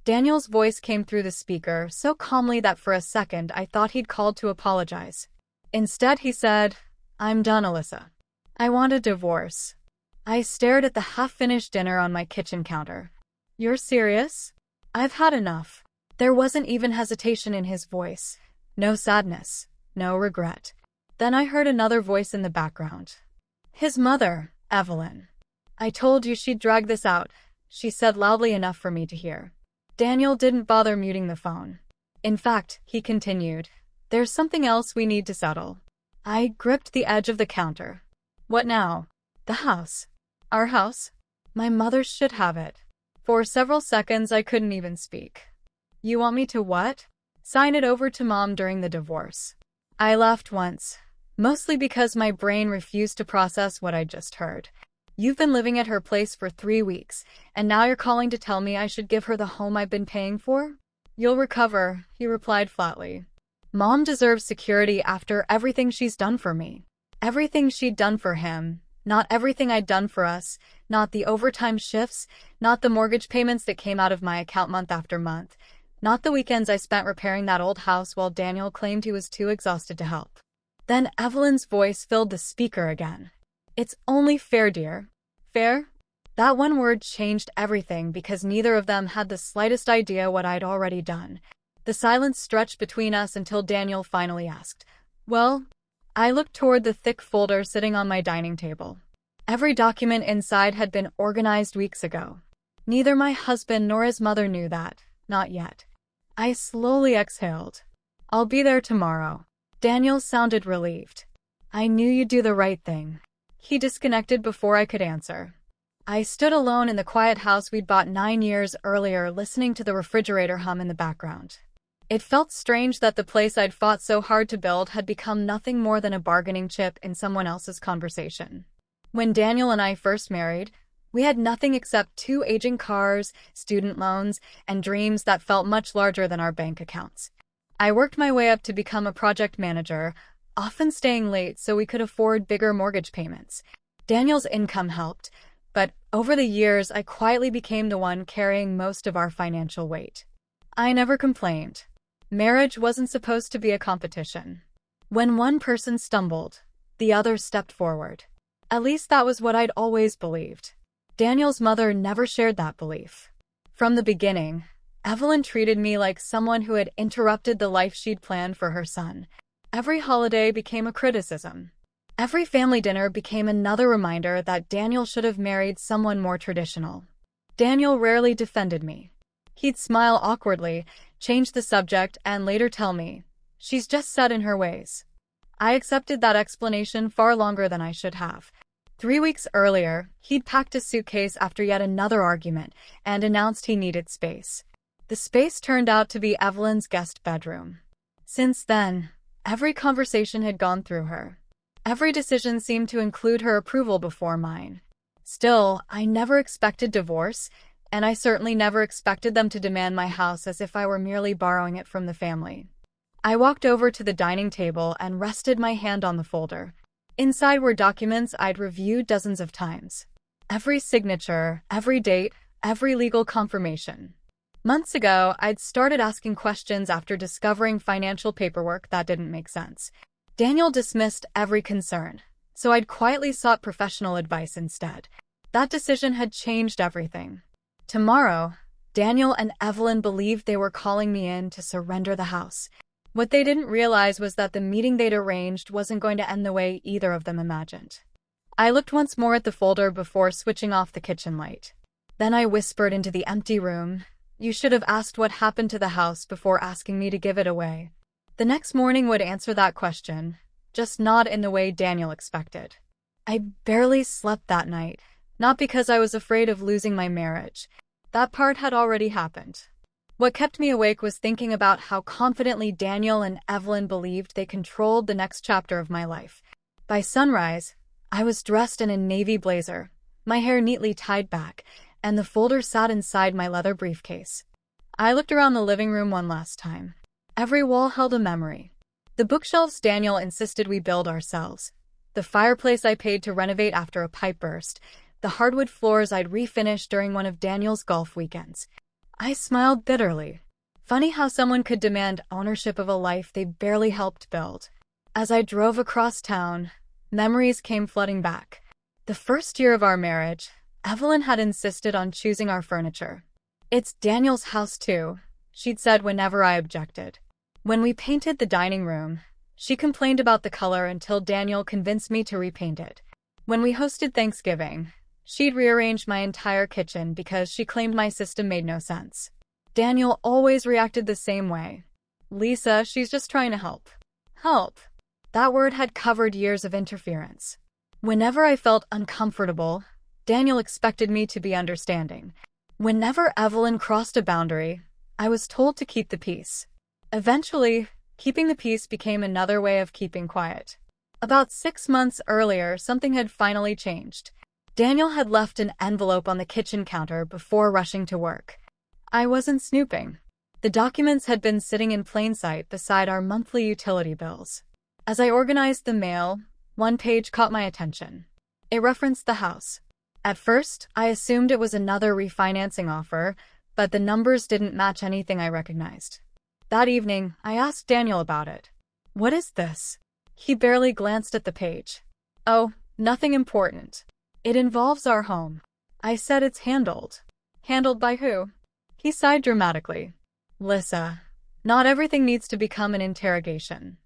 Daniel's voice came through the speaker so calmly that for a second I thought he'd called to apologize. Instead, he said, "I'm done, Alyssa. I want a divorce." I stared at the half-finished dinner on my kitchen counter. "You're serious?" "I've had enough." There wasn't even hesitation in his voice. No sadness. No regret. Then I heard another voice in the background. His mother, Evelyn. "I told you she'd drag this out," she said loudly enough for me to hear. Daniel didn't bother muting the phone. "In fact," he continued, "there's something else we need to settle." I gripped the edge of the counter. "What now?" "The house." "Our house?" "My mother should have it." For several seconds I couldn't even speak. "You want me to what?" "Sign it over to Mom during the divorce." I laughed once, mostly because my brain refused to process what I'd just heard. "You've been living at her place for 3 weeks, and now you're calling to tell me I should give her the home I've been paying for?" "You'll recover," he replied flatly. Mom deserves security after everything she's done for me. Everything she'd done for him, not everything I'd done for us, not the overtime shifts, not the mortgage payments that came out of my account month after month, not the weekends I spent repairing that old house while Daniel claimed he was too exhausted to help. Then Evelyn's voice filled the speaker again. "It's only fair, dear." Fair? That one word changed everything because neither of them had the slightest idea what I'd already done. The silence stretched between us until Daniel finally asked, "Well?" I looked toward the thick folder sitting on my dining table. Every document inside had been organized weeks ago. Neither my husband nor his mother knew that, not yet. I slowly exhaled. "I'll be there tomorrow." Daniel sounded relieved. "I knew you'd do the right thing." He disconnected before I could answer. I stood alone in the quiet house we'd bought 9 years earlier, listening to the refrigerator hum in the background. It felt strange that the place I'd fought so hard to build had become nothing more than a bargaining chip in someone else's conversation. When Daniel and I first married, we had nothing except 2 aging cars, student loans, and dreams that felt much larger than our bank accounts. I worked my way up to become a project manager, often staying late so we could afford bigger mortgage payments. Daniel's income helped, but over the years I quietly became the one carrying most of our financial weight. I never complained. Marriage wasn't supposed to be a competition. When one person stumbled, the other stepped forward. At least that was what I'd always believed. Daniel's mother never shared that belief. From the beginning, Evelyn treated me like someone who had interrupted the life she'd planned for her son. Every holiday became a criticism. Every family dinner became another reminder that Daniel should have married someone more traditional. Daniel rarely defended me. He'd smile awkwardly, change the subject, and later tell me, "She's just set in her ways." I accepted that explanation far longer than I should have. 3 weeks earlier, he'd packed a suitcase after yet another argument and announced he needed space. The space turned out to be Evelyn's guest bedroom. Since then, every conversation had gone through her. Every decision seemed to include her approval before mine. Still, I never expected divorce, and I certainly never expected them to demand my house as if I were merely borrowing it from the family. I walked over to the dining table and rested my hand on the folder. Inside were documents I'd reviewed dozens of times. Every signature, every date, every legal confirmation. Months ago, I'd started asking questions after discovering financial paperwork that didn't make sense. Daniel dismissed every concern, so I'd quietly sought professional advice instead. That decision had changed everything. Tomorrow, Daniel and Evelyn believed they were calling me in to surrender the house. What they didn't realize was that the meeting they'd arranged wasn't going to end the way either of them imagined. I looked once more at the folder before switching off the kitchen light. Then I whispered into the empty room, "You should have asked what happened to the house before asking me to give it away." The next morning would answer that question, just not in the way Daniel expected. I barely slept that night, not because I was afraid of losing my marriage. That part had already happened. What kept me awake was thinking about how confidently Daniel and Evelyn believed they controlled the next chapter of my life. By sunrise, I was dressed in a navy blazer, my hair neatly tied back, and the folder sat inside my leather briefcase. I looked around the living room one last time. Every wall held a memory. The bookshelves Daniel insisted we build ourselves. The fireplace I paid to renovate after a pipe burst. The hardwood floors I'd refinished during one of Daniel's golf weekends. I smiled bitterly. Funny how someone could demand ownership of a life they barely helped build. As I drove across town, memories came flooding back. The first year of our marriage, Evelyn had insisted on choosing our furniture. "It's Daniel's house too," she'd said whenever I objected. When we painted the dining room, she complained about the color until Daniel convinced me to repaint it. When we hosted Thanksgiving, she'd rearrange my entire kitchen because she claimed my system made no sense. Daniel always reacted the same way. "Lisa, she's just trying to help." Help. That word had covered years of interference. Whenever I felt uncomfortable, Daniel expected me to be understanding. Whenever Evelyn crossed a boundary, I was told to keep the peace. Eventually, keeping the peace became another way of keeping quiet. About 6 months earlier, something had finally changed. Daniel had left an envelope on the kitchen counter before rushing to work. I wasn't snooping. The documents had been sitting in plain sight beside our monthly utility bills. As I organized the mail, one page caught my attention. It referenced the house. At first, I assumed it was another refinancing offer, but the numbers didn't match anything I recognized. That evening, I asked Daniel about it. "What is this?" He barely glanced at the page. "Oh, nothing important. It involves our home." I said, "It's handled." "Handled by who?" He sighed dramatically. "Lisa, not everything needs to become an interrogation."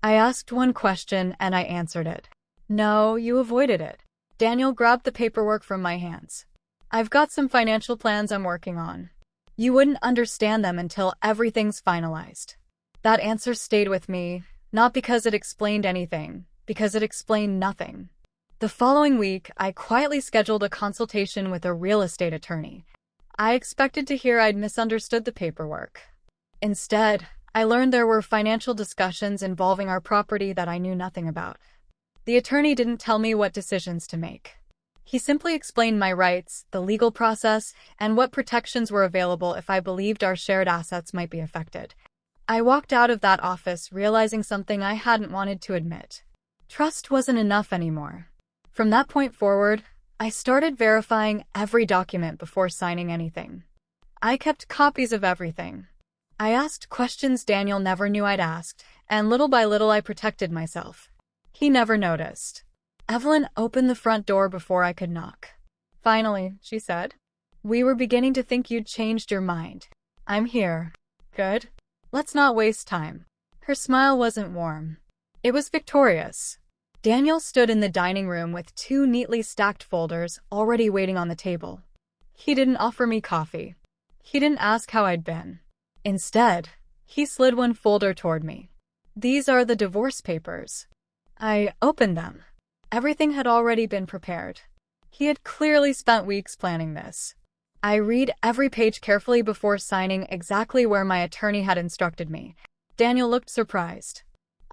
I asked one question and I answered it. "No, you avoided it." Daniel grabbed the paperwork from my hands. "I've got some financial plans I'm working on. You wouldn't understand them until everything's finalized." That answer stayed with me, not because it explained anything, because it explained nothing. The following week, I quietly scheduled a consultation with a real estate attorney. I expected to hear I'd misunderstood the paperwork. Instead, I learned there were financial discussions involving our property that I knew nothing about. The attorney didn't tell me what decisions to make. He simply explained my rights, the legal process, and what protections were available if I believed our shared assets might be affected. I walked out of that office realizing something I hadn't wanted to admit. Trust wasn't enough anymore. From that point forward, I started verifying every document before signing anything. I kept copies of everything. I asked questions Daniel never knew I'd asked, and little by little I protected myself. He never noticed. Evelyn opened the front door before I could knock. "Finally," she said. "We were beginning to think you'd changed your mind. I'm here." "Good. Let's not waste time." Her smile wasn't warm. It was victorious. Daniel stood in the dining room with 2 neatly stacked folders already waiting on the table. He didn't offer me coffee. He didn't ask how I'd been. Instead, he slid one folder toward me. "These are the divorce papers." I opened them. Everything had already been prepared. He had clearly spent weeks planning this. I read every page carefully before signing exactly where my attorney had instructed me. Daniel looked surprised.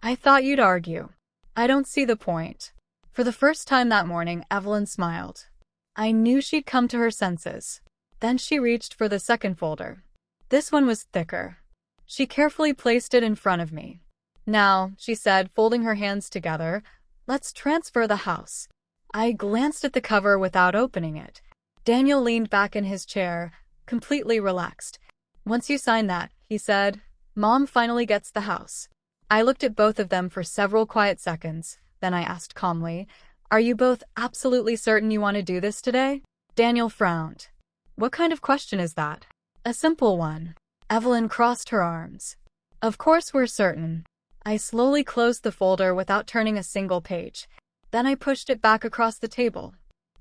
"I thought you'd argue." "I don't see the point." For the first time that morning, Evelyn smiled. I knew she'd come to her senses. Then she reached for the second folder. This one was thicker. She carefully placed it in front of me. "Now," she said, folding her hands together, "let's transfer the house." I glanced at the cover without opening it. Daniel leaned back in his chair, completely relaxed. "Once you sign that," he said, "Mom finally gets the house." I looked at both of them for several quiet seconds, then I asked calmly, "Are you both absolutely certain you want to do this today?" Daniel frowned. "What kind of question is that?" "A simple one." Evelyn crossed her arms. "Of course we're certain." I slowly closed the folder without turning a single page. Then I pushed it back across the table.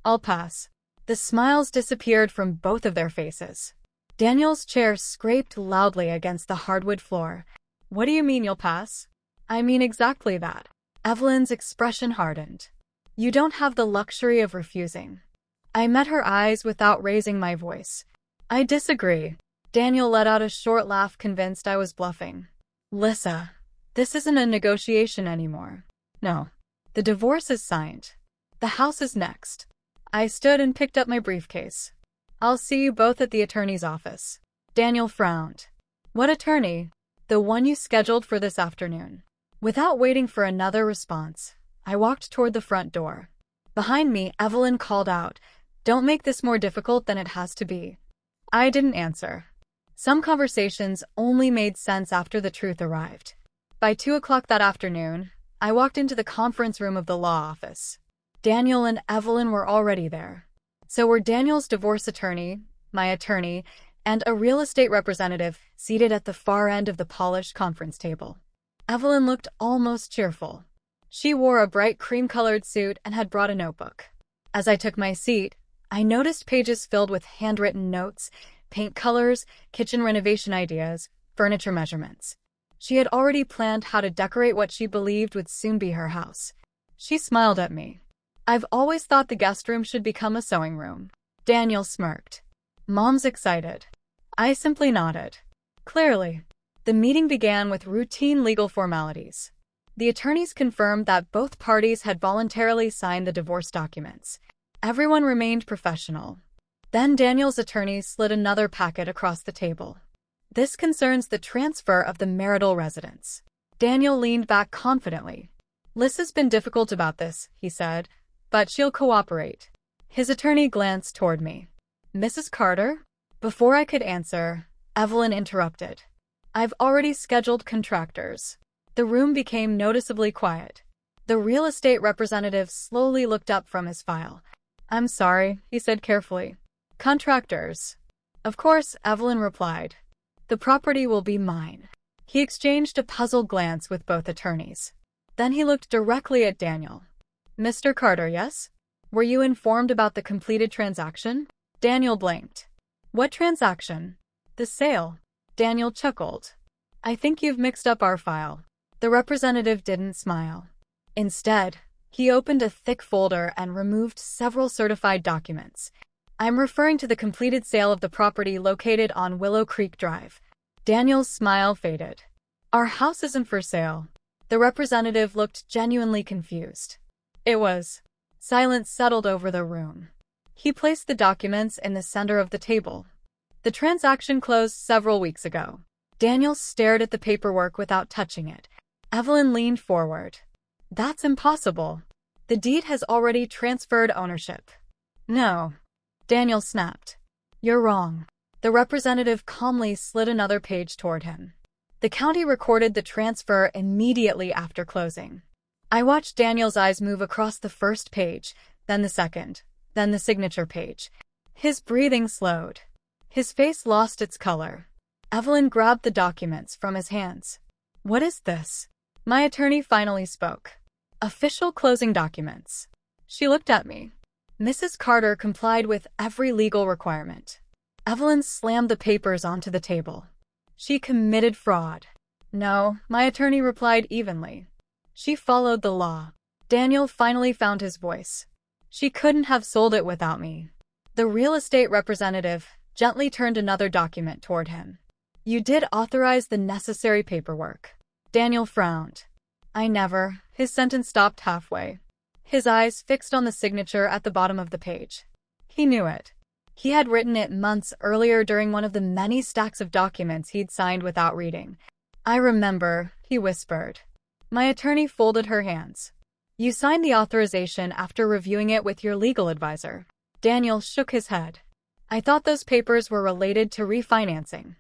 "I'll pass." The smiles disappeared from both of their faces. Daniel's chair scraped loudly against the hardwood floor. "What do you mean you'll pass?" "I mean exactly that." Evelyn's expression hardened. "You don't have the luxury of refusing." I met her eyes without raising my voice. "I disagree." Daniel let out a short laugh, convinced I was bluffing. "Lisa, this isn't a negotiation anymore." "No. The divorce is signed. The house is next." I stood and picked up my briefcase. "I'll see you both at the attorney's office." Daniel frowned. "What attorney?" "The one you scheduled for this afternoon." Without waiting for another response, I walked toward the front door. Behind me, Evelyn called out, "Don't make this more difficult than it has to be." I didn't answer. Some conversations only made sense after the truth arrived. By 2 o'clock that afternoon, I walked into the conference room of the law office. Daniel and Evelyn were already there. So were Daniel's divorce attorney, my attorney, and a real estate representative seated at the far end of the polished conference table. Evelyn looked almost cheerful. She wore a bright cream-colored suit and had brought a notebook. As I took my seat, I noticed pages filled with handwritten notes, paint colors, kitchen renovation ideas, furniture measurements. She had already planned how to decorate what she believed would soon be her house. She smiled at me. "I've always thought the guest room should become a sewing room." Daniel smirked. "Mom's excited." I simply nodded. Clearly. The meeting began with routine legal formalities. The attorneys confirmed that both parties had voluntarily signed the divorce documents. Everyone remained professional. Then Daniel's attorney slid another packet across the table. "This concerns the transfer of the marital residence." Daniel leaned back confidently. "Lissa's been difficult about this," he said, "but she'll cooperate." His attorney glanced toward me. "Mrs. Carter?" Before I could answer, Evelyn interrupted. "I've already scheduled contractors." The room became noticeably quiet. The real estate representative slowly looked up from his file. "I'm sorry," he said carefully. "Contractors." "Of course," Evelyn replied. "The property will be mine." He exchanged a puzzled glance with both attorneys. Then he looked directly at Daniel. "Mr. Carter, yes? Were you informed about the completed transaction?" Daniel blinked. "What transaction?" "The sale." Daniel chuckled. "I think you've mixed up our file." The representative didn't smile. Instead, he opened a thick folder and removed several certified documents. "I'm referring to the completed sale of the property located on Willow Creek Drive." Daniel's smile faded. "Our house isn't for sale." The representative looked genuinely confused. It was. Silence settled over the room. He placed the documents in the center of the table. "The transaction closed several weeks ago." Daniel stared at the paperwork without touching it. Evelyn leaned forward. "That's impossible. The deed has already transferred ownership." "No." Daniel snapped. "You're wrong." The representative calmly slid another page toward him. "The county recorded the transfer immediately after closing." I watched Daniel's eyes move across the first page, then the second, then the signature page. His breathing slowed. His face lost its color. Evelyn grabbed the documents from his hands. "What is this?" My attorney finally spoke. "Official closing documents." She looked at me. Mrs. Carter complied with every legal requirement. Evelyn slammed the papers onto the table. "She committed fraud." "No," my attorney replied evenly. "She followed the law." Daniel finally found his voice. "She couldn't have sold it without me." The real estate representative gently turned another document toward him. "You did authorize the necessary paperwork." Daniel frowned. "I never." His sentence stopped halfway. His eyes fixed on the signature at the bottom of the page. He knew it. He had written it months earlier during one of the many stacks of documents he'd signed without reading. "I remember," he whispered. My attorney folded her hands. "You signed the authorization after reviewing it with your legal advisor." Daniel shook his head. "I thought those papers were related to refinancing."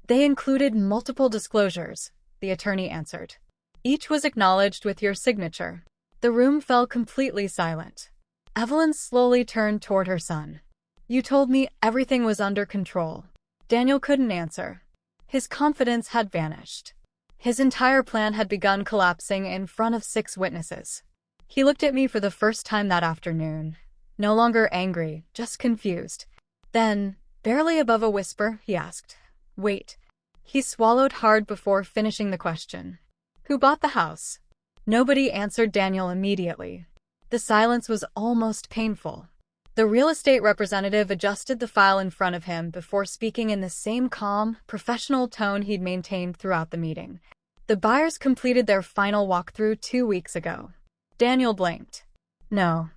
"They included multiple disclosures," the attorney answered. "Each was acknowledged with your signature." The room fell completely silent. Evelyn slowly turned toward her son. "You told me everything was under control." Daniel couldn't answer. His confidence had vanished. His entire plan had begun collapsing in front of 6 witnesses. He looked at me for the first time that afternoon, no longer angry, just confused. Then, barely above a whisper, he asked, "Wait." He swallowed hard before finishing the question. "Who bought the house?" Nobody answered Daniel immediately. The silence was almost painful. The real estate representative adjusted the file in front of him before speaking in the same calm, professional tone he'd maintained throughout the meeting. "The buyers completed their final walkthrough 2 weeks ago." Daniel blinked. "No.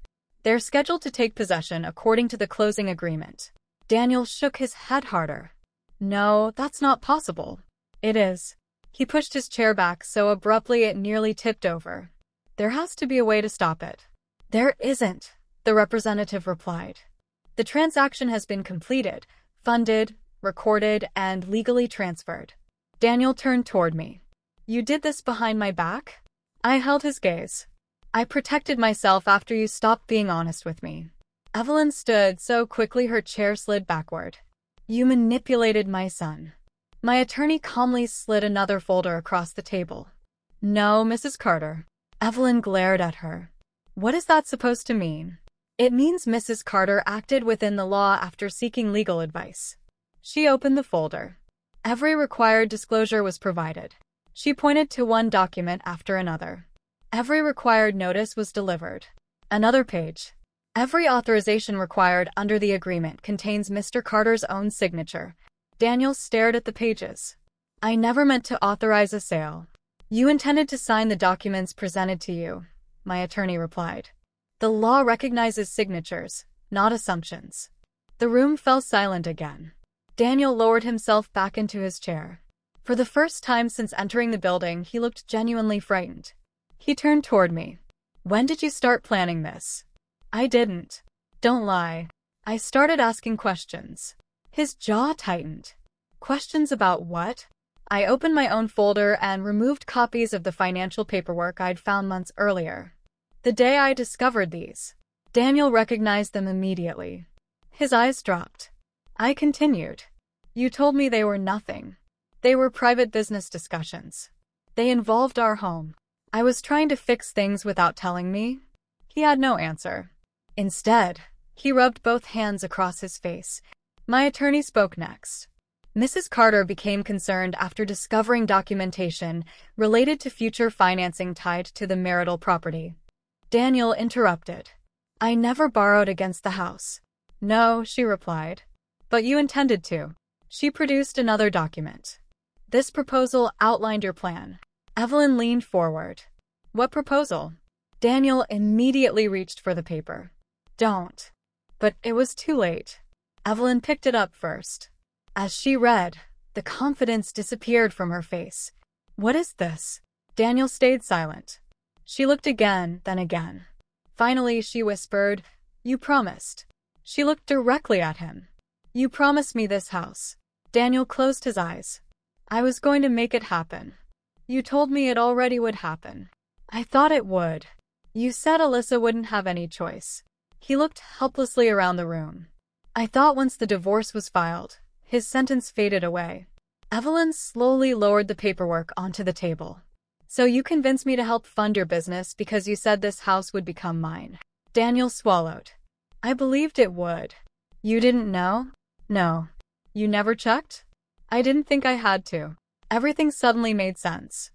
They're scheduled to take possession according to the closing agreement." Daniel shook his head harder. "No, that's not possible." "It is." He pushed his chair back so abruptly it nearly tipped over. "There has to be a way to stop it." "There isn't," the representative replied. "The transaction has been completed, funded, recorded, and legally transferred. Daniel turned toward me. You did this behind my back? I held his gaze. I protected myself after you stopped being honest with me. Evelyn stood so quickly her chair slid backward. You manipulated my son. My attorney calmly slid another folder across the table. No, Mrs. Carter. Evelyn glared at her. What is that supposed to mean? It means Mrs. Carter acted within the law after seeking legal advice. She opened the folder. Every required disclosure was provided. She pointed to one document after another. Every required notice was delivered. Another page. Every authorization required under the agreement contains Mr. Carter's own signature. Daniel stared at the pages. I never meant to authorize a sale. You intended to sign the documents presented to you, my attorney replied. The law recognizes signatures, not assumptions. The room fell silent again. Daniel lowered himself back into his chair. For the first time since entering the building, he looked genuinely frightened. He turned toward me. When did you start planning this? I didn't. Don't lie. I started asking questions. His jaw tightened. Questions about what? I opened my own folder and removed copies of the financial paperwork I'd found months earlier. The day I discovered these, Daniel recognized them immediately. His eyes dropped. I continued. You told me they were nothing. They were private business discussions. They involved our home. I was trying to fix things without telling me. He had no answer. Instead, he rubbed both hands across his face. My attorney spoke next. Mrs. Carter became concerned after discovering documentation related to future financing tied to the marital property. Daniel interrupted. I never borrowed against the house. No, she replied. But you intended to. She produced another document. This proposal outlined your plan. Evelyn leaned forward. What proposal? Daniel immediately reached for the paper. Don't. But it was too late. Evelyn picked it up first. As she read, the confidence disappeared from her face. What is this? Daniel stayed silent. She looked again, then again. Finally, she whispered, You promised. She looked directly at him. You promised me this house. Daniel closed his eyes. I was going to make it happen. You told me it already would happen. I thought it would. You said Alyssa wouldn't have any choice. He looked helplessly around the room. I thought once the divorce was filed, his sentence faded away. Evelyn slowly lowered the paperwork onto the table. So you convinced me to help fund your business because you said this house would become mine. Daniel swallowed. I believed it would. You didn't know? No. You never checked? I didn't think I had to. Everything suddenly made sense.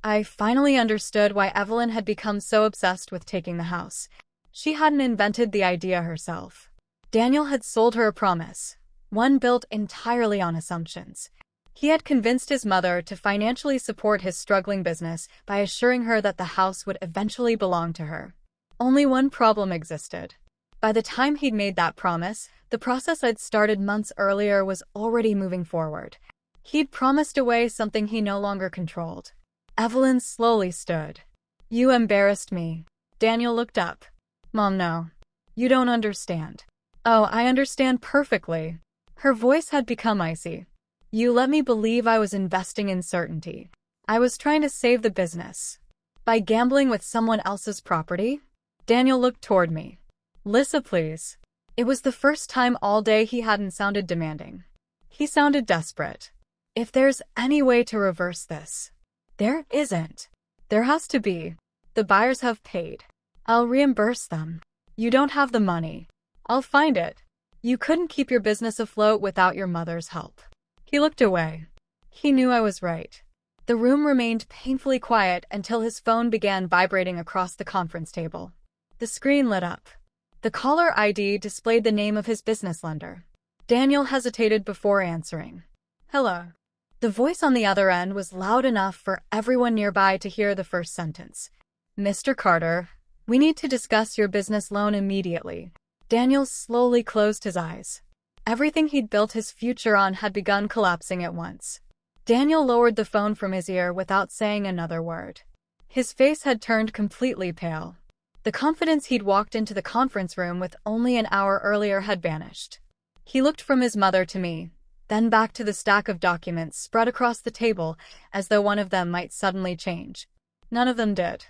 I finally understood why Evelyn had become so obsessed with taking the house. She hadn't invented the idea herself. Daniel had sold her a promise, one built entirely on assumptions. He had convinced his mother to financially support his struggling business by assuring her that the house would eventually belong to her. Only one problem existed. By the time he'd made that promise, the process I'd started months earlier was already moving forward. He'd promised away something he no longer controlled. Evelyn slowly stood. You embarrassed me. Daniel looked up. Mom, no. You don't understand. Oh, I understand perfectly. Her voice had become icy. You let me believe I was investing in certainty. I was trying to save the business. By gambling with someone else's property? Daniel looked toward me. Lissa, please. It was the first time all day he hadn't sounded demanding. He sounded desperate. If there's any way to reverse this. There isn't. There has to be. The buyers have paid. I'll reimburse them. You don't have the money. I'll find it. You couldn't keep your business afloat without your mother's help. He looked away. He knew I was right. The room remained painfully quiet until his phone began vibrating across the conference table. The screen lit up. The caller ID displayed the name of his business lender. Daniel hesitated before answering. Hello. The voice on the other end was loud enough for everyone nearby to hear the first sentence. Mr. Carter, we need to discuss your business loan immediately. Daniel slowly closed his eyes. Everything he'd built his future on had begun collapsing at once. Daniel lowered the phone from his ear without saying another word. His face had turned completely pale. The confidence he'd walked into the conference room with only an hour earlier had vanished. He looked from his mother to me, then back to the stack of documents spread across the table as though one of them might suddenly change. None of them did.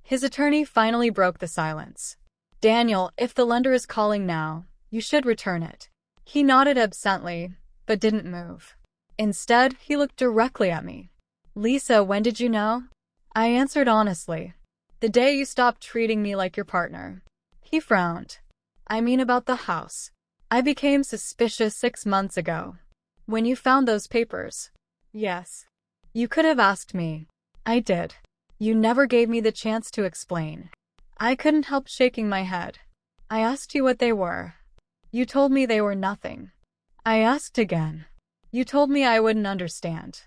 His attorney finally broke the silence. Daniel, if the lender is calling now, you should return it. He nodded absently, but didn't move. Instead, he looked directly at me. Lisa, when did you know? I answered honestly. The day you stopped treating me like your partner. He frowned. I mean about the house. I became suspicious 6 months ago. When you found those papers. Yes. You could have asked me. I did. You never gave me the chance to explain. I couldn't help shaking my head. I asked you what they were. You told me they were nothing. I asked again. You told me I wouldn't understand.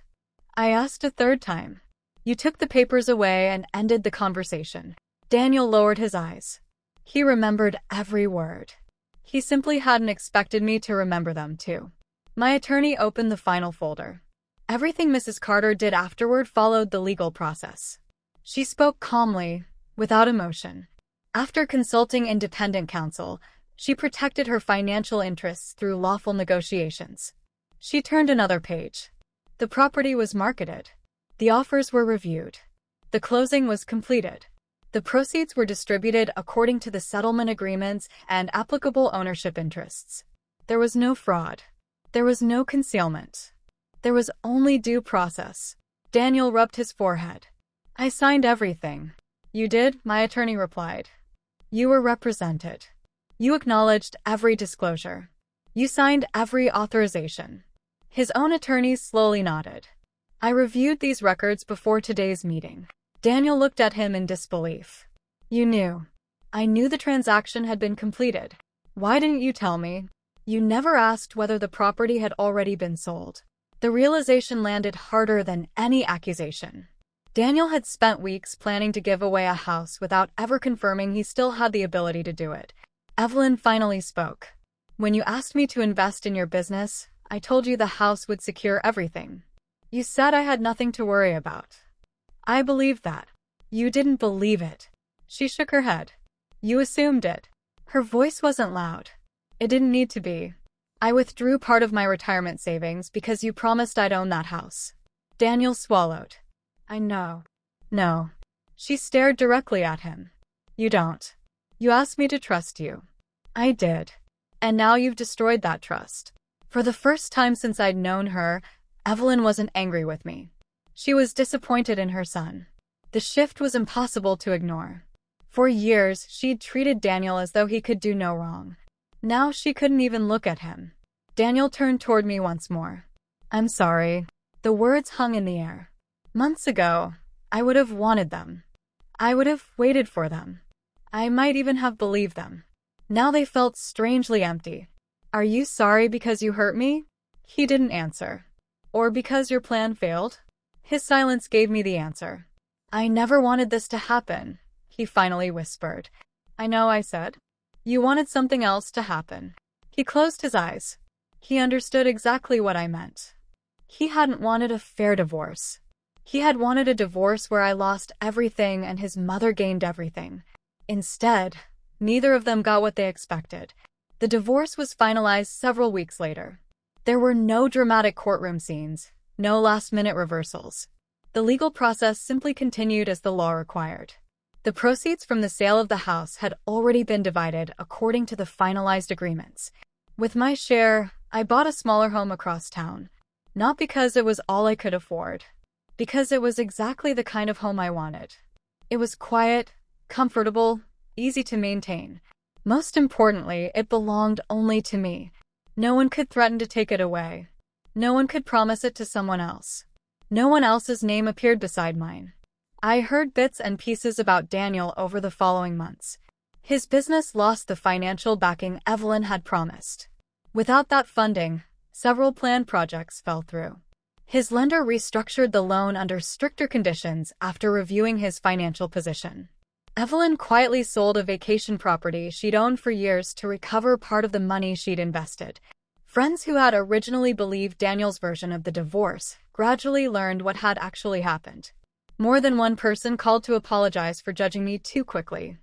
I asked a third time. You took the papers away and ended the conversation. Daniel lowered his eyes. He remembered every word. He simply hadn't expected me to remember them, too. My attorney opened the final folder. Everything Mrs. Carter did afterward followed the legal process. She spoke calmly, without emotion. After consulting independent counsel, she protected her financial interests through lawful negotiations. She turned another page. The property was marketed. The offers were reviewed. The closing was completed. The proceeds were distributed according to the settlement agreements and applicable ownership interests. There was no fraud. There was no concealment. There was only due process. Daniel rubbed his forehead. I signed everything. You did, my attorney replied. You were represented. You acknowledged every disclosure. You signed every authorization. His own attorney slowly nodded. I reviewed these records before today's meeting. Daniel looked at him in disbelief. You knew. I knew the transaction had been completed. Why didn't you tell me? You never asked whether the property had already been sold. The realization landed harder than any accusation. Daniel had spent weeks planning to give away a house without ever confirming he still had the ability to do it. Evelyn finally spoke. When you asked me to invest in your business, I told you the house would secure everything. You said I had nothing to worry about. I believed that. You didn't believe it. She shook her head. You assumed it. Her voice wasn't loud. It didn't need to be. I withdrew part of my retirement savings because you promised I'd own that house. Daniel swallowed. I know. No. She stared directly at him. You don't. You asked me to trust you. I did. And now you've destroyed that trust. For the first time since I'd known her, Evelyn wasn't angry with me. She was disappointed in her son. The shift was impossible to ignore. For years, she'd treated Daniel as though he could do no wrong. Now she couldn't even look at him. Daniel turned toward me once more. I'm sorry. The words hung in the air. Months ago, I would have wanted them. I would have waited for them. I might even have believed them. Now they felt strangely empty. Are you sorry because you hurt me? He didn't answer. Or because your plan failed? His silence gave me the answer. I never wanted this to happen, he finally whispered. I know, I said. You wanted something else to happen. He closed his eyes. He understood exactly what I meant. He hadn't wanted a fair divorce. He had wanted a divorce where I lost everything and his mother gained everything. Instead, neither of them got what they expected. The divorce was finalized several weeks later. There were no dramatic courtroom scenes, no last-minute reversals. The legal process simply continued as the law required. The proceeds from the sale of the house had already been divided according to the finalized agreements. With my share, I bought a smaller home across town. Not because it was all I could afford, because it was exactly the kind of home I wanted. It was quiet, comfortable, easy to maintain. Most importantly, it belonged only to me. No one could threaten to take it away. No one could promise it to someone else. No one else's name appeared beside mine. I heard bits and pieces about Daniel over the following months. His business lost the financial backing Evelyn had promised. Without that funding, several planned projects fell through. His lender restructured the loan under stricter conditions after reviewing his financial position. Evelyn quietly sold a vacation property she'd owned for years to recover part of the money she'd invested. Friends who had originally believed Daniel's version of the divorce gradually learned what had actually happened. More than one person called to apologize for judging me too quickly.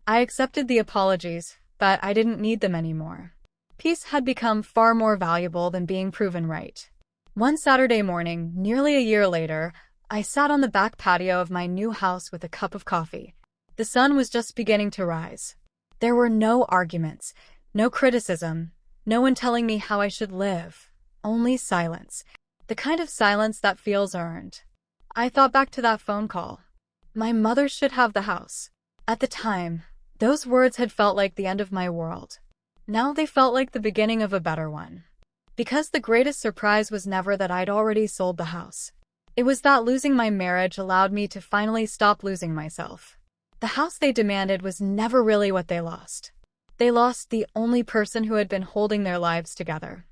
I accepted the apologies, but I didn't need them anymore. Peace had become far more valuable than being proven right. One Saturday morning, nearly a year later, I sat on the back patio of my new house with a cup of coffee. The sun was just beginning to rise. There were no arguments, no criticism, no one telling me how I should live. Only silence. The kind of silence that feels earned. I thought back to that phone call. My mother should have the house. At the time, those words had felt like the end of my world. Now they felt like the beginning of a better one. Because the greatest surprise was never that I'd already sold the house. It was that losing my marriage allowed me to finally stop losing myself. The house they demanded was never really what they lost. They lost the only person who had been holding their lives together.